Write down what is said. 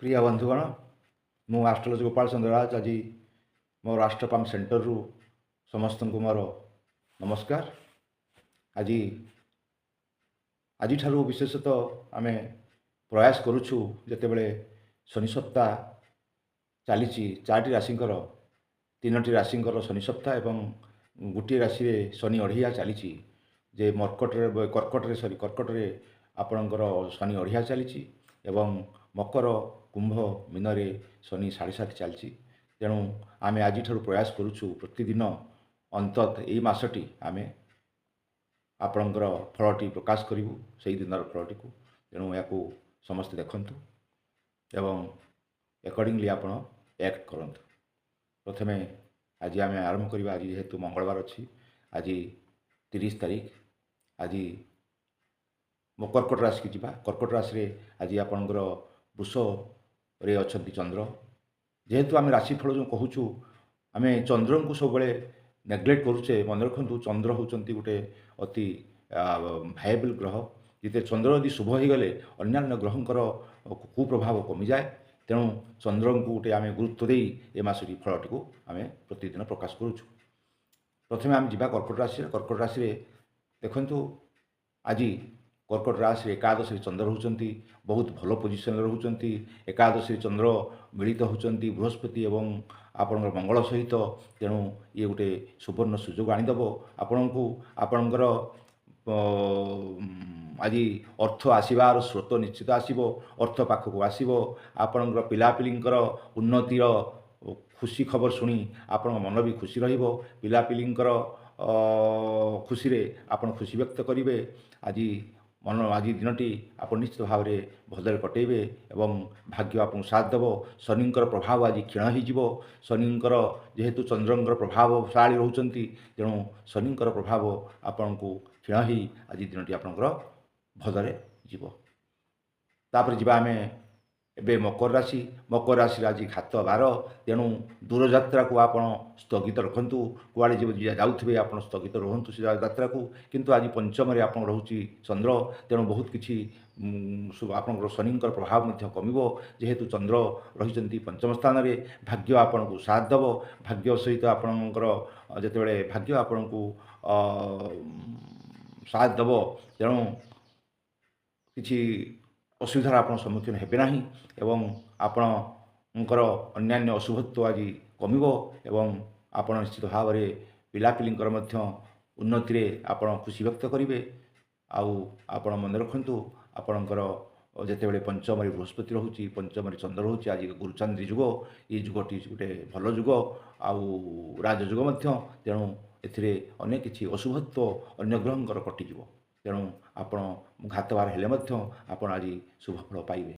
प्रिय बंधुगण मु आस्ट्रोलॉजी गोपाल चंद्र राज आज मो राष्ट्रपाम सेंटर रु समस्त को मोर नमस्कार। आज आज विशेषतः आम प्रयास करुछु जिते बड़े शनि सप्ताह चली चार राशि तीनो राशि शनि सप्ताह एवं गोटे राशि शनि अढ़िया चली जे कर्कट सरी कर्कट आपणकर शनि अढ़िया चली एवं मकर कुंभ मीन रे शनि 7.5 चलती। तेणु आम आज प्रयास करुछु प्रतिदिन अंतत यही मसटी आम आपणकर फलटी प्रकाश करूँ से दिन फलटी को। तेणु या समस्ते देखु एवं एकॉर्डिंगली आप एक्ट करूँ। प्रथम आज आम आरंभ करवा। आज जेहेतु मंगलवार अच्छी आज 30 तारीख आज मो कर्कट राशि की जीवा। कर्कट राशि रे आज आपणकर वृष रे अछंती चंद्र। जेहेतु आम राशिफल जो कहूँ आम चंद्र को सब नेग्लेक्ट करुचे। मन रखु चंद्र होती गोटे अति भाएबल ग्रह। जिते चंद्र यदि शुभ हो गले अन्य ग्रहंकर कुप्रभाव कमी जाए। तेणु चंद्र को गोटे आम गुरुत्व दे ए मसटी फलटी को आम प्रतिदिन प्रकाश करुचु। प्रथम आम जीवा कर्कट राशि। कर्कट राशि देखु आज कर्कट राशि एकादश चंद्र होती बहुत भल पोजिशन रोचंती। एकादश चंद्र मिलित होती बृहस्पति एवं आपण मंगल सहित। तेणु ये गोटे सुवर्ण सुजोग आनीदेव आपण को। आपणकर आज अर्थ आसबार स्रोत निश्चित आसो। अर्थ पाखक आसो। आपणकर पिलापिलींकर उन्नतिर खुशी खबर शुणी आपण मन भी खुशी रहिबो। पिलापिलींकर खुशी रे आपण खुशी व्यक्त करेंगे। आज मन आज दिनटी आप निश्चित भाव में भलरे कटेबे एवं भाग्य आपको साथ देव। शनिंकर प्रभाव आज क्षीण हो। शनिंकर जेहेतु चंद्रंकर प्रभावशाली रोचंती तेणु शनिंकर प्रभाव आपण को क्षीण ही आज दिनटी आपंकर भलरे जीव। तापर जीवा आम एबे मकर राशि। मकर राशि आज घात बार। तेणु दूर यात्रा को आप स्थगित रखु। कुआड़े जब जाऊे आप स्थगित रुहतु से यात्रा को। किंतु आज पंचम आप रोचे चंद्र। तेणु बहुत किसी आप शनिंकर प्रभाव कमिब। जेहेतु चंद्र रही पंचम स्थान में भाग्य आपण को साथ देव। भाग्य सहित आपणकर जिते भाग्य आपण को साथ देव तेणु किसी असुविधार आप सम्मुखीन हेबे नाही एवं आपणकर अन्यान्य अशुभत्व आज कमिब एवं आपण निश्चित भाव में पिलापिलींकर उन्नति रे आपण खुशी व्यक्त करेंगे। आपण मन रखु आपणकर जिते पंचम बृहस्पति रोचे पंचम चंद्र रोचे आज गुरुचांद्री जुग। ये जुगटी गोटे भल जुग आउ राजजुग। तेणु एथिरे अनेक किसी अशुभत्व अन्य ग्रहंकर कटिज। तेणु आपण घातबार हेले आपण आज शुभफल पाइबे।